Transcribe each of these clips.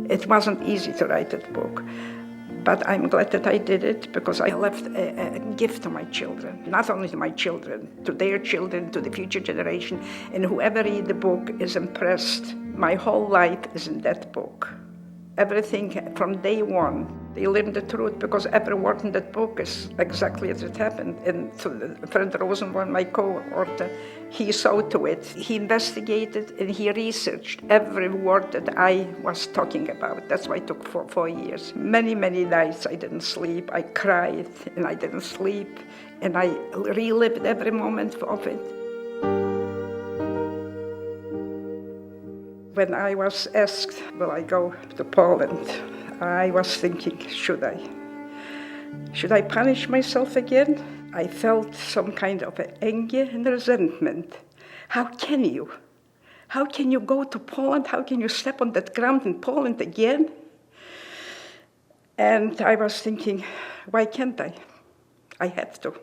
It wasn't easy to write that book, but I'm glad that I did it because I left a gift to my children, not only to my children, to their children, to the future generation, and whoever read the book is impressed. My whole life is in that book. Everything from day one, they learned the truth because every word in that book is exactly as it happened. And to Fred Rosenborn, my co-author, he saw to it. He investigated and he researched every word that I was talking about. That's why it took 4 years. Many, many nights I didn't sleep. I cried and I didn't sleep. And I relived every moment of it. When I was asked, will I go to Poland, I was thinking, should I? Should I punish myself again? I felt some kind of anger and resentment. How can you? How can you go to Poland? How can you step on that ground in Poland again? And I was thinking, why can't I? I have to.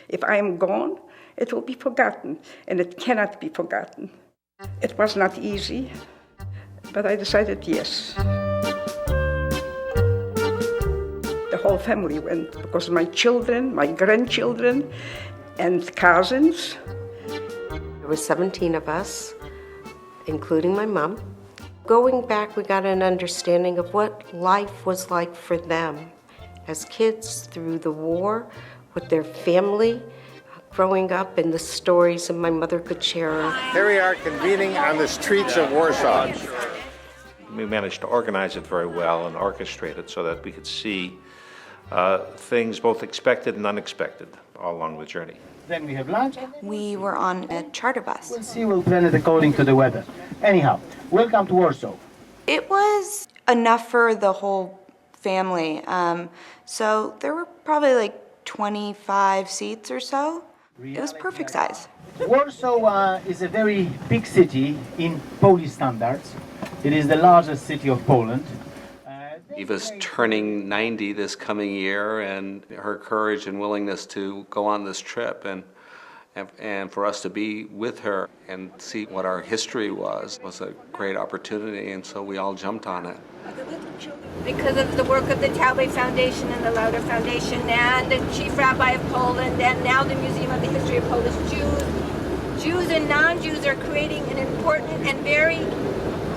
If I am gone, it will be forgotten, and it cannot be forgotten. It was not easy, but I decided yes. The whole family went, because my children, my grandchildren, and cousins. There were 17 of us, including my mom. Going back, we got an understanding of what life was like for them as kids through the war, with their family, growing up, and the stories that my mother could share. Here we are convening on the streets of Warsaw. We managed to organize it very well and orchestrate it so that we could see things both expected and unexpected all along the journey. Then we have lunch. We were on a charter bus. We'll plan it according to the weather. Anyhow, welcome to Warsaw. It was enough for the whole family. So there were probably like 25 seats or so. It was perfect size. Warsaw is a very big city in Polish standards. It is the largest city of Poland. Eva's turning 90 this coming year, and her courage and willingness to go on this trip and for us to be with her and see what our history was a great opportunity, and so we all jumped on it. Because of the work of the Taube Foundation and the Lauder Foundation and the Chief Rabbi of Poland and now the Museum of the History of Polish Jews, Jews and non-Jews are creating an important and very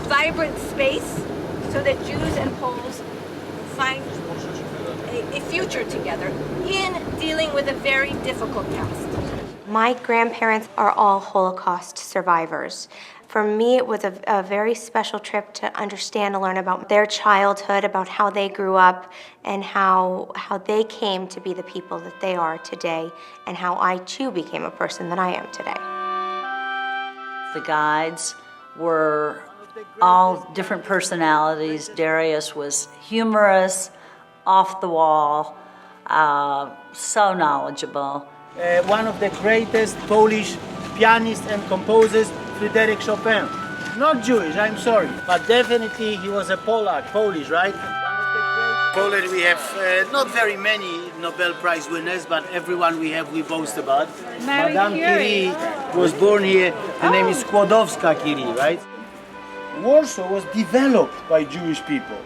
vibrant space so that Jews and Poles find a future together in dealing with a very difficult past. My grandparents are all Holocaust survivors. For me, it was a very special trip to understand and learn about their childhood, about how they grew up, and how they came to be the people that they are today, and how I too became a person that I am today. The guides were all different personalities. Darius was humorous, off the wall, so knowledgeable. One of the greatest Polish pianists and composers, Frédéric Chopin. Not Jewish, I'm sorry, but definitely he was a Polish, right? Poland, we have not very many Nobel Prize winners, but everyone we boast about. Madame Curie was born here. Her name is Skłodowska-Curie, right? Warsaw was developed by Jewish people.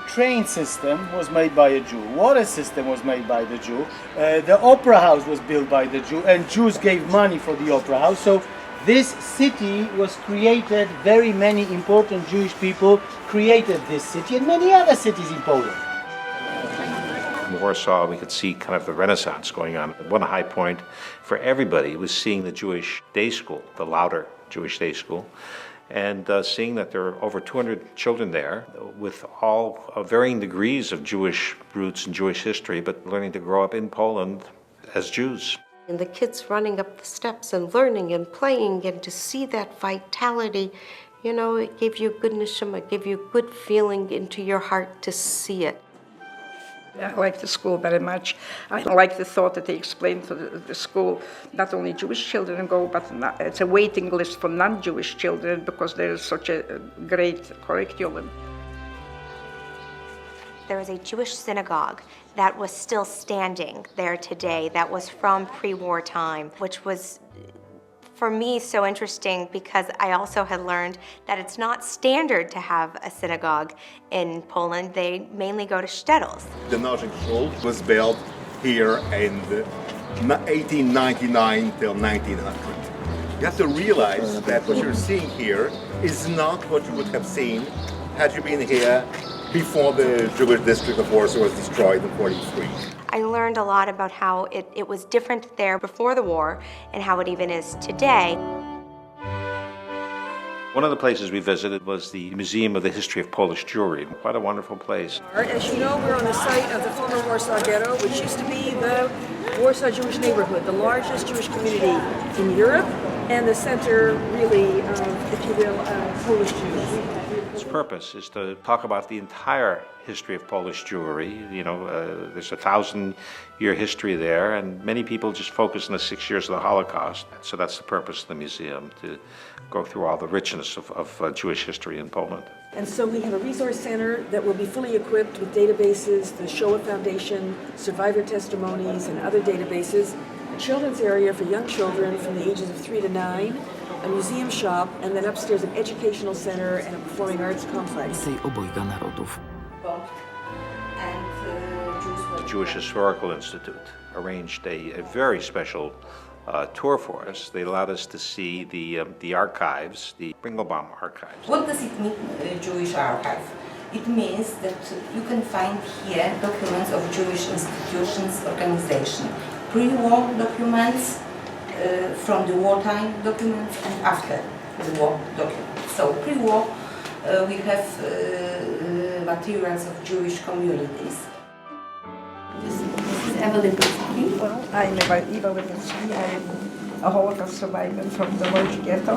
Train system was made by a Jew. Water system was made by the Jew. The opera house was built by the Jew, and Jews gave money for the opera house. So this city was created, very many important Jewish people created this city and many other cities in Poland. In Warsaw, we could see kind of the Renaissance going on. One high point for everybody was seeing the Jewish day school, the Lauder Jewish Day School, and seeing that there are over 200 children there with all varying degrees of Jewish roots and Jewish history, but learning to grow up in Poland as Jews. And the kids running up the steps and learning and playing, and to see that vitality, you know, it gave you good neshama, it gave you a good feeling into your heart to see it. I like the school very much. I like the thought that they explained to the school, not only Jewish children go, but it's a waiting list for non-Jewish children because there is such a great curriculum. There was a Jewish synagogue that was still standing there today that was from pre-war time, which was for me so interesting because I also had learned that it's not standard to have a synagogue in Poland. They mainly go to shtetls. The Nozick Shul was built here in the 1899 till 1900. You have to realize that what you're seeing here is not what you would have seen had you been here before the Jewish district of Warsaw was destroyed in 43. I learned a lot about how it was different there before the war and how it even is today. One of the places we visited was the Museum of the History of Polish Jewry. Quite a wonderful place. As you know, we're on the site of the former Warsaw Ghetto, which used to be the Warsaw Jewish neighborhood, the largest Jewish community in Europe, and the center, really, of, if you will, Polish Jews. Its purpose is to talk about the entire history of Polish Jewry. You know, there's a 1,000-year history there, and many people just focus on the 6 years of the Holocaust. So that's the purpose of the museum, to go through all the richness of Jewish history in Poland. And so we have a resource center that will be fully equipped with databases, the Shoah Foundation, survivor testimonies, and other databases, a children's area for young children from the ages of 3 to 9, a museum shop, and then upstairs an educational center and a performing arts complex. The Jewish Historical Institute arranged a very special tour for us. They allowed us to see the archives, the Ringelbaum archives. What does it mean, Jewish archive? It means that you can find here documents of Jewish institutions, organizations, pre-war documents, from the wartime documents, and after the war documents. So pre-war, we have materials of Jewish communities. This is Eva Lipinski. Well, I'm Eva Lipinski. I'm a Holocaust survivor from the Lodz Ghetto.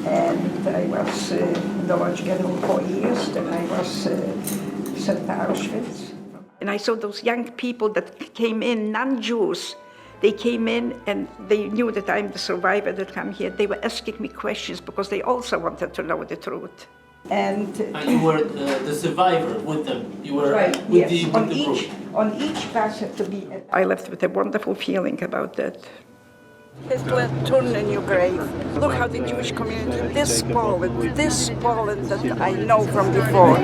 And I was in the Lodz Ghetto 4 years, then I was sent to Auschwitz. And I saw those young people that came in, non-Jews. They came in and they knew that I'm the survivor that come here. They were asking me questions because they also wanted to know the truth. And you were the survivor with them. You were right, with yes. the group. On each class had to be. I left with a wonderful feeling about that. His blood turned in your grave. Look how the Jewish community, this Poland that I know from before.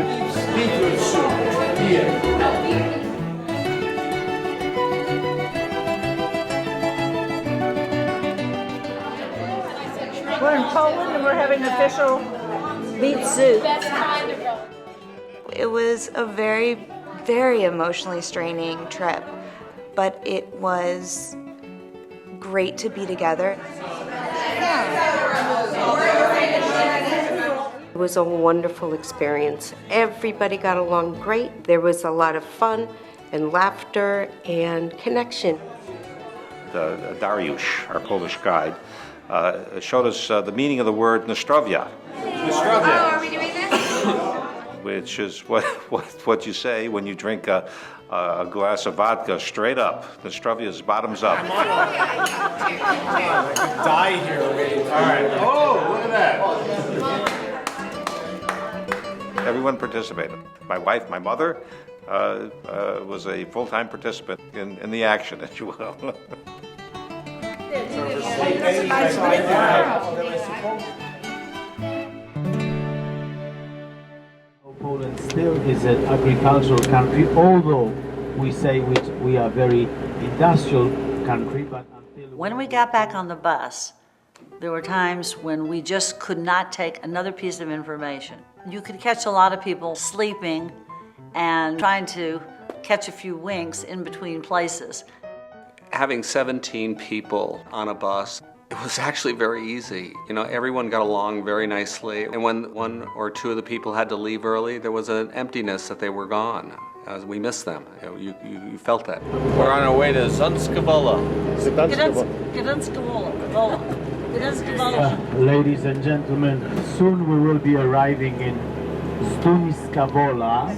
We're in Poland and we're having official meat soup. It was a very, very emotionally straining trip, but it was great to be together. It was a wonderful experience. Everybody got along great. There was a lot of fun and laughter and connection. Dariusz, our Polish guide, showed us the meaning of the word Nostrovia. Oh, are we doing this? Which is what you say when you drink a glass of vodka straight up. Nostrovia is bottoms up. Die here already. All right. Oh, look at that. Everyone participated. My wife, my mother, was a full-time participant in the action, if you will. Poland still is an agricultural country, although we say we are a very industrial country. But until when we got back on the bus, there were times when we just could not take another piece of information. You could catch a lot of people sleeping and trying to catch a few winks in between places. Having 17 people on a bus, it was actually very easy. You know, everyone got along very nicely. And when one or two of the people had to leave early, there was an emptiness that they were gone. We missed them. You felt that. We're on our way to Zunskavola. ladies and gentlemen, soon we will be arriving in Stuniska-Wola,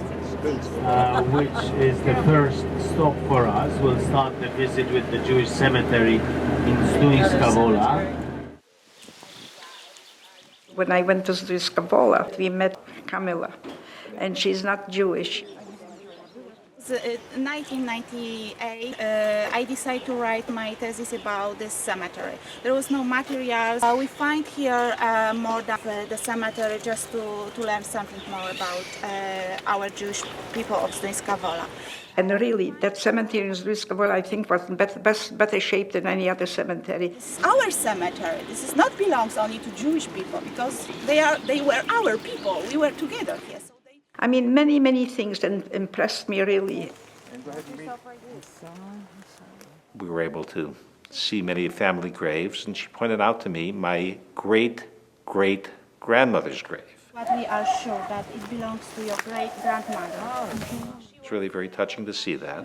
which is the first stop for us. We'll start the visit with the Jewish cemetery in Stuniska-Wola. When I went to Stuniska-Wola, we met Camilla, and she's not Jewish. 1998, I decided to write my thesis about this cemetery. There was no materials. We find here more than the cemetery just to learn something more about our Jewish people of Zduńska Wola. And really, that cemetery in Zduńska Wola, I think, was in better shape than any other cemetery. It's our cemetery. This is not belongs only to Jewish people because they were our people. We were together here. I mean, many things that impressed me, really. We were able to see many family graves, and she pointed out to me my great-great-grandmother's grave. But we are sure that it belongs to your great-grandmother. It's really very touching to see that.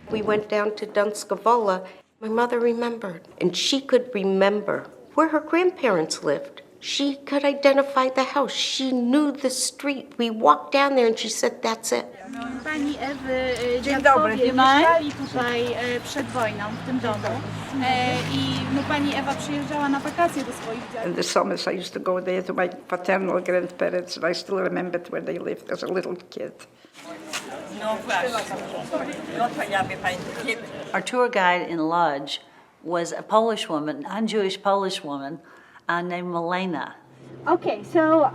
We went down to Zduńska Wola. My mother remembered, and she could remember where her grandparents lived. She could identify the house. She knew the street. We walked down there and she said, that's it. Pani Ewy dziadkowie mieszkali tutaj przed wojną w tym domu i pani Ewa przyjeżdżała na wakacje do swoich dziadków. In the summers I used to go there to my paternal grandparents, and I still remembered where they lived as a little kid. Our tour guide in Lodz was a Polish woman, non-Jewish Polish woman, named Milena. Okay, so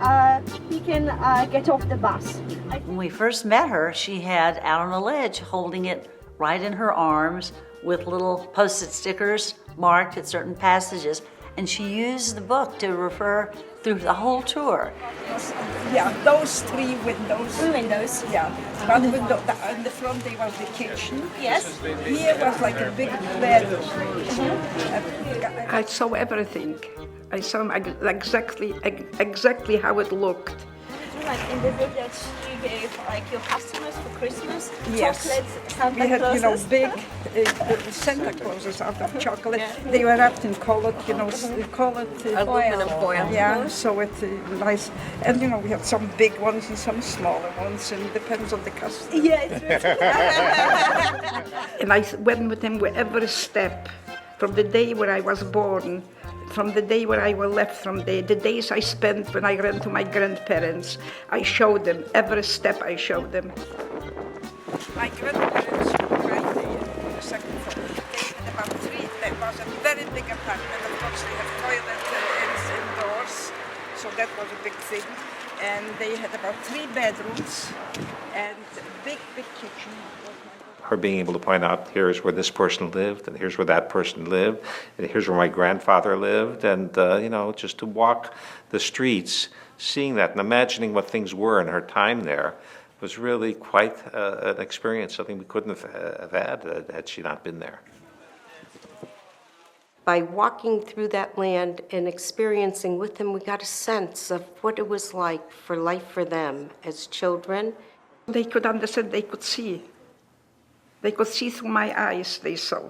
we can get off the bus. When we first met her, she had out on a ledge holding it right in her arms with little post-it stickers marked at certain passages, and she used the book to refer through the whole tour. Yeah, those 3 windows. 3 windows. Yeah, one window in the front there was the kitchen. Yes. Here was like a big bedroom. I saw everything. I saw exactly how it looked. Like in the book that you gave like your customers for Christmas, Yes. chocolates, Santa We had, Clauses. big Santa Clauses out of chocolate. They were wrapped in colored, colored Aluminum foil. Yeah, so it's nice. And we had some big ones and some smaller ones, and it depends on the customer. Yeah, it's really And I went with him with every step, from the day where I was born, from the day where I was left from there, the days I spent when I ran to my grandparents. I showed them, every step I showed them. My grandparents were right there on the second floor. They had about 3, there was a very big apartment. Of course, they had toilets and indoors, so that was a big thing. And they had about 3 bedrooms and a big kitchen. Her being able to point out, here's where this person lived, and here's where that person lived, and here's where my grandfather lived, and just to walk the streets, seeing that and imagining what things were in her time there was really quite an experience, something we couldn't have had she not been there. By walking through that land and experiencing with them, we got a sense of what it was like for life for them as children. They could understand, they could see. They could see through my eyes, they saw.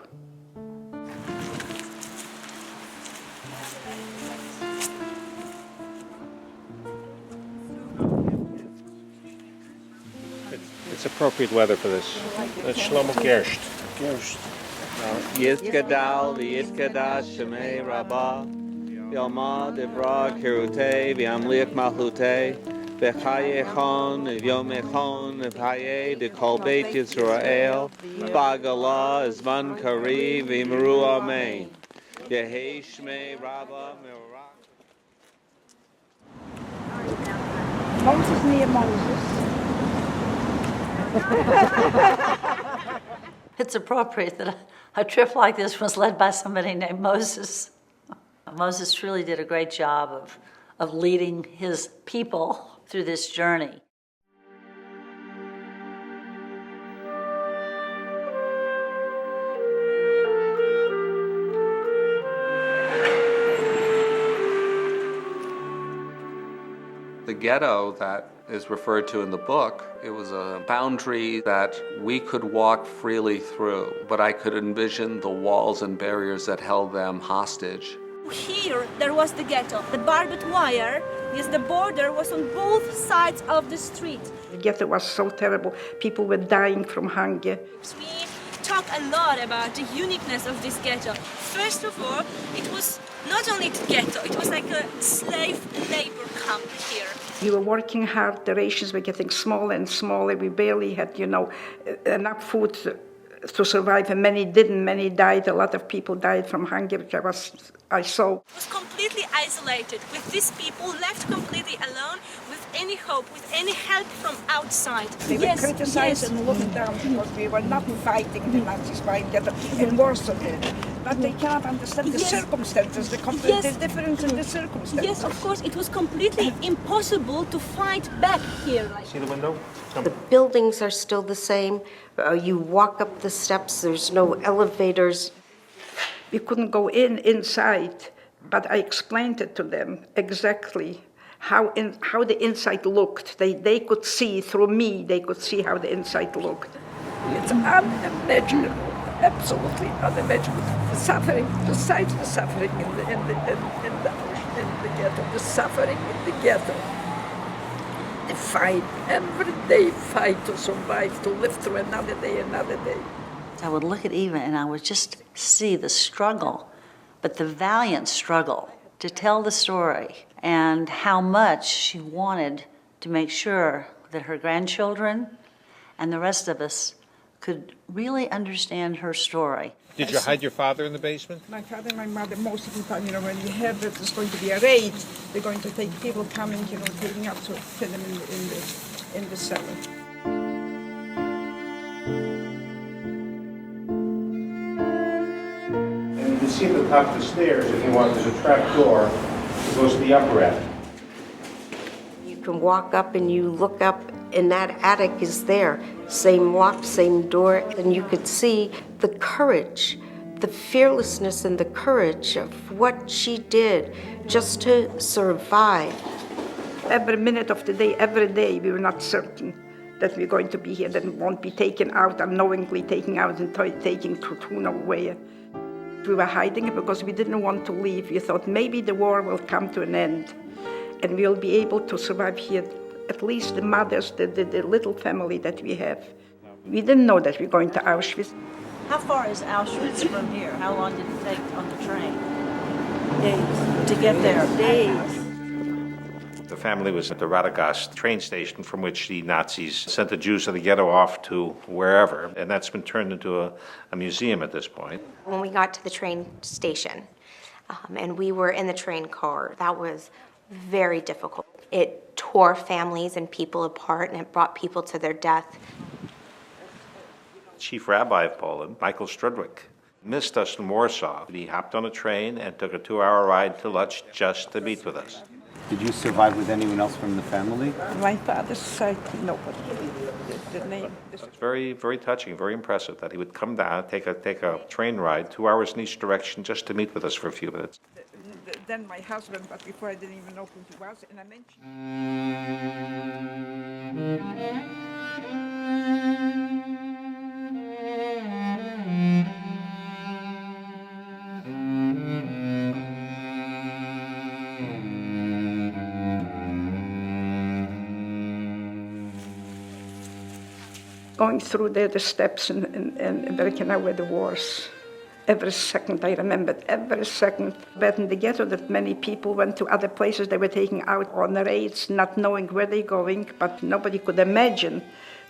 It's appropriate weather for this. That's Shlomo Gerst. Yitzgadal v'yitzgada shemei rabbah Yoma devra kirutei v'amliach malchutei v'chayechon v'yomechon v'chayei d'kol beit Yisrael b'agala zman kari v'imru amen Yehei shmei rabbah me'orak. Moses near Moses. It's appropriate that a trip like this was led by somebody named Moses. Moses truly did a great job of leading his people through this journey. The ghetto that is referred to in the book, it was a boundary that we could walk freely through, but I could envision the walls and barriers that held them hostage. Here, there was the ghetto. The barbed wire, yes, the border was on both sides of the street. The ghetto was so terrible. People were dying from hunger. We talk a lot about the uniqueness of this ghetto. First of all, it was not only a ghetto, it was like a slave labor camp here. We were working hard, the rations were getting smaller and smaller. We barely had, enough food to survive, and many didn't. Many died. A lot of people died from hunger, which I saw. Was completely isolated, with these people left completely alone, with any hope, with any help from outside. They were criticized and looking down because we were not fighting the Nazis in Warsaw. But they cannot understand the circumstances, the difference in the circumstances. Yes, of course, it was completely impossible to fight back here. See the window? The buildings are still the same. You walk up the steps, there's no elevators. We couldn't go inside, but I explained it to them exactly how the inside looked. They could see through me. They could see how the inside looked. It's unimaginable, absolutely unimaginable. The suffering, the sight of the suffering in the ghetto, the suffering in the ghetto. The fight, everyday fight to survive, to live through another day. I would look at Eva and I would just see the struggle, but the valiant struggle to tell the story and how much she wanted to make sure that her grandchildren and the rest of us could really understand her story. Did you hide your father in the basement? My father and my mother, most of the time, when you hear that there's going to be a raid, they're going to take people coming, taking up to put them in the cellar. And you can see at the top of the stairs, if you want, there's a trap door that goes to the upper attic. You can walk up and you look up, and that attic is there. Same lock, same door, and you could see the courage, the fearlessness and the courage of what she did just to survive. Every minute of the day, every day, we were not certain that we're going to be here, that we won't be taken out, unknowingly taken out and taken to who knows where. We were hiding it because we didn't want to leave. We thought maybe the war will come to an end and we'll be able to survive here, at least the mothers, the little family that we have. We didn't know that we're going to Auschwitz. How far is Auschwitz from here? How long did it take on the train? Days. To get there? Days. The family was at the Radagast train station from which the Nazis sent the Jews of the ghetto off to wherever, and that's been turned into a museum at this point. When we got to the train station and we were in the train car, that was very difficult. It tore families and people apart, and it brought people to their death. Chief Rabbi of Poland, Michael Strudwick, missed us in Warsaw. He hopped on a train and took a 2-hour ride to Lodz just to meet with us. Did you survive with anyone else from the family? My father's side, nobody. The name. It's very, very touching, very impressive that he would come down, take a train ride, 2 hours in each direction, just to meet with us for a few minutes. Then my husband, but before I didn't even know who he was, and I mentioned. Going through the steps in Birkenau where the wars. Every second I remembered, every second. But in the ghetto that many people went to other places, they were taken out on raids, not knowing where they're going, but nobody could imagine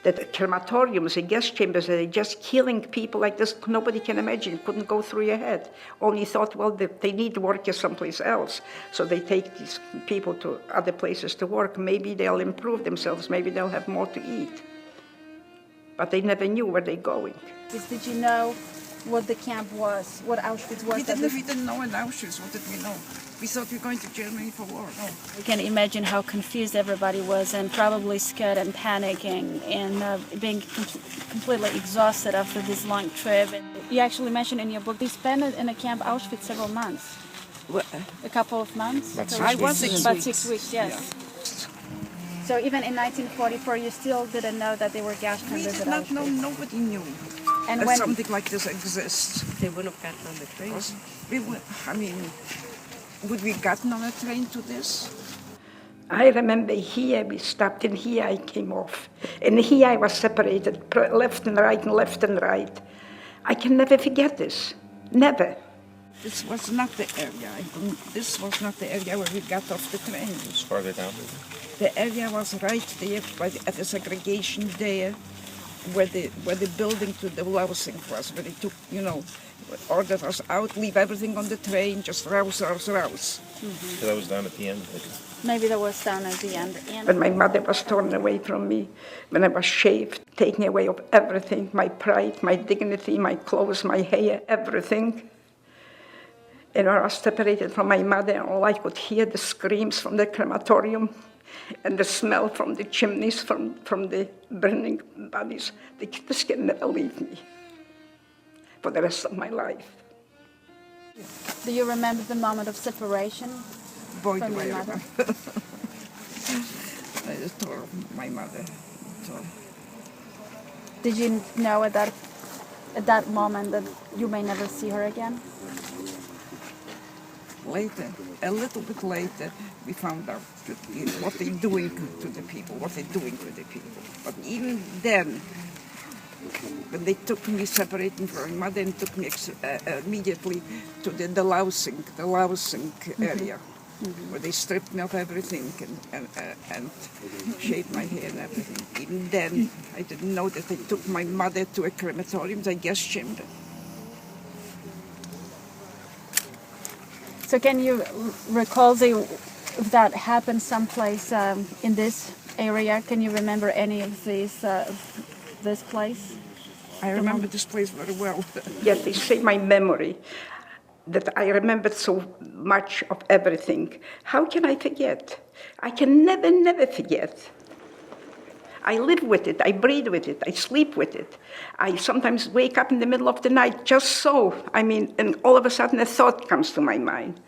that crematoriums, the gas chambers, they're just killing people like this. Nobody can imagine, it couldn't go through your head. Only thought, well, they need workers someplace else. So they take these people to other places to work. Maybe they'll improve themselves, maybe they'll have more to eat. But they never knew where they're going. Did you know what the camp was, what Auschwitz was? We didn't know in Auschwitz. What did we know? We thought we were going to Germany for war. No. You can imagine how confused everybody was and probably scared and panicking and being completely exhausted after this long trip. And you actually mentioned in your book they spent in a camp Auschwitz several months. What? A couple of months? I was 6 weeks. About 6 weeks, yes. Yeah. So even in 1944, you still didn't know that they were gas chambers. We did not know, nobody knew and that when something like this exists. They wouldn't have gotten on the train. Would we gotten on a train to this? I remember here, we stopped, and here I came off. And here I was separated, left and right and left and right. I can never forget this, never. This was not the area. This was not the area where we got off the train. It was farther down. The area was right there at the segregation there, where the building to the housing was, where they took, ordered us out, leave everything on the train, just rouse. So that was down at the end. Maybe that was down at the end. When my mother was torn away from me, when I was shaved, taken away of everything, my pride, my dignity, my clothes, my hair, everything. And I was separated from my mother, and all I could hear the screams from the crematorium and the smell from the chimneys, from the burning bodies. This can never leave me for the rest of my life. Do you remember the moment of separation? Boy, from do I your mother? remember. I just tore my mother. Did you know at that moment that you may never see her again? Later, a little bit later, we found out what they're doing to the people, But even then, when they took me, separated me from my mother, and took me immediately to the lousing area, where they stripped me of everything and shaved my hair and everything. Even then, I didn't know that they took my mother to a crematorium, I guess chamber. So can you recall if that happened someplace in this area? Can you remember any of this place? I remember this place very well. Yes, they say my memory, that I remembered so much of everything. How can I forget? I can never forget. I live with it, I breathe with it, I sleep with it. I sometimes wake up in the middle of the night just so, and all of a sudden a thought comes to my mind.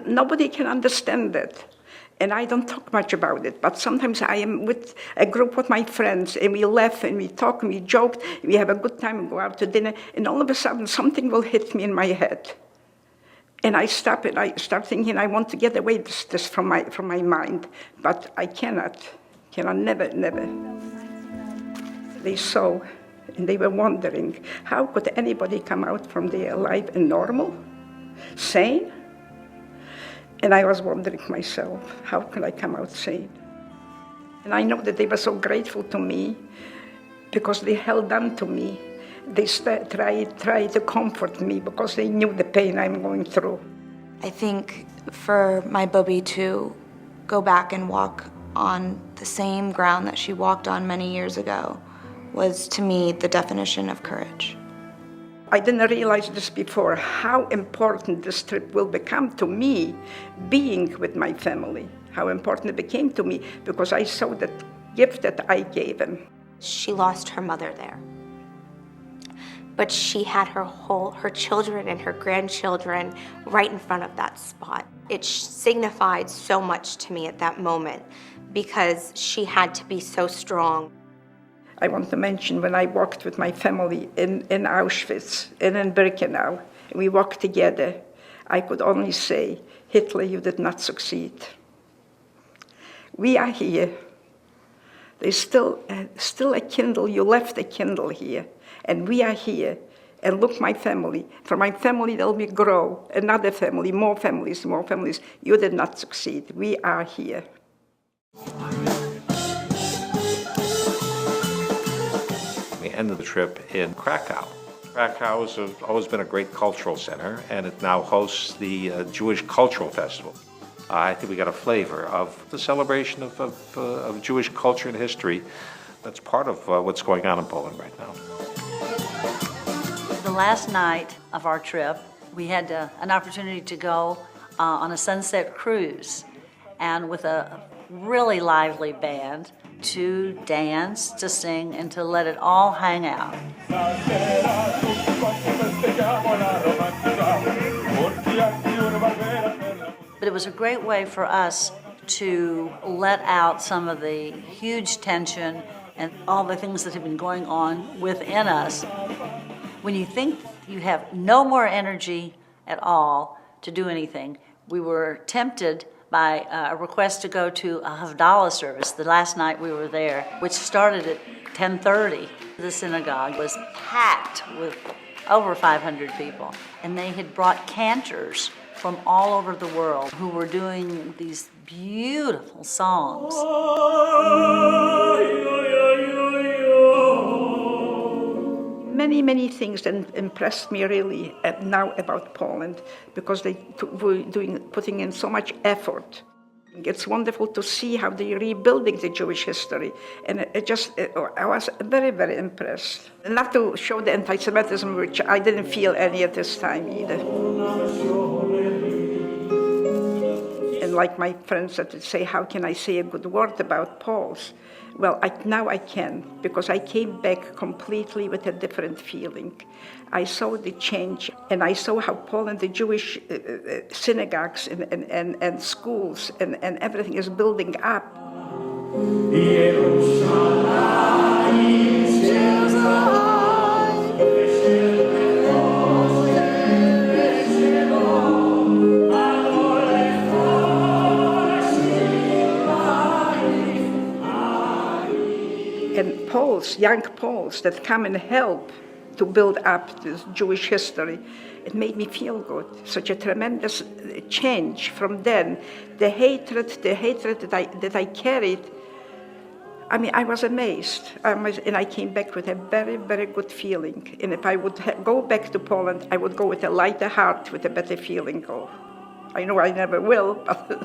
Nobody can understand that. And I don't talk much about it, but sometimes I am with a group of my friends, and we laugh, and we talk, and we joke, and we have a good time, and go out to dinner, and all of a sudden something will hit me in my head. And I stop, and I start thinking, I want to get away this from my mind, but I cannot, never. They saw, and they were wondering, how could anybody come out from there alive and normal, sane? And I was wondering myself, how can I come out sane? And I know that they were so grateful to me because they held on to me. They tried to comfort me because they knew the pain I'm going through. I think for my Bubby to go back and walk on the same ground that she walked on many years ago was, to me, the definition of courage. I didn't realize this before, how important this trip will become to me, being with my family, how important it became to me, because I saw that gift that I gave them. She lost her mother there. But she had her children and her grandchildren right in front of that spot. It signified so much to me at that moment because she had to be so strong. I want to mention when I walked with my family in Auschwitz and in Birkenau, and we walked together, I could only say, Hitler, you did not succeed. We are here. There's still a Kindle, you left a Kindle here, and we are here. And look, my family, from my family there will grow, another family, more families. You did not succeed. We are here. We ended the trip in Krakow. Krakow has always been a great cultural center, and it now hosts the Jewish Cultural Festival. I think we got a flavor of the celebration of Jewish culture and history that's part of what's going on in Poland right now. The last night of our trip, we had an opportunity to go on a sunset cruise, and with a really lively band, to dance, to sing, and to let it all hang out. But it was a great way for us to let out some of the huge tension and all the things that have been going on within us. When you think you have no more energy at all to do anything, we were tempted by a request to go to a Havdalah service the last night we were there, which started at 10:30. The synagogue was packed with over 500 people, and they had brought cantors from all over the world who were doing these beautiful songs. Many things that impressed me really now about Poland, because they were putting in so much effort. It's wonderful to see how they're rebuilding the Jewish history, and I was very impressed. Not to show the anti-Semitism, which I didn't feel any at this time either. And like my friends that would say, how can I say a good word about Poles? Well, now I can, because I came back completely with a different feeling. I saw the change, and I saw how Poland, the Jewish synagogues and schools and everything is building up. And Poles, young Poles that come and help to build up this Jewish history, it made me feel good. Such a tremendous change from then. The hatred that I carried, I mean, I was amazed. And I came back with a very good feeling. And if I would go back to Poland, I would go with a lighter heart, with a better feeling. Oh, I know I never will, but...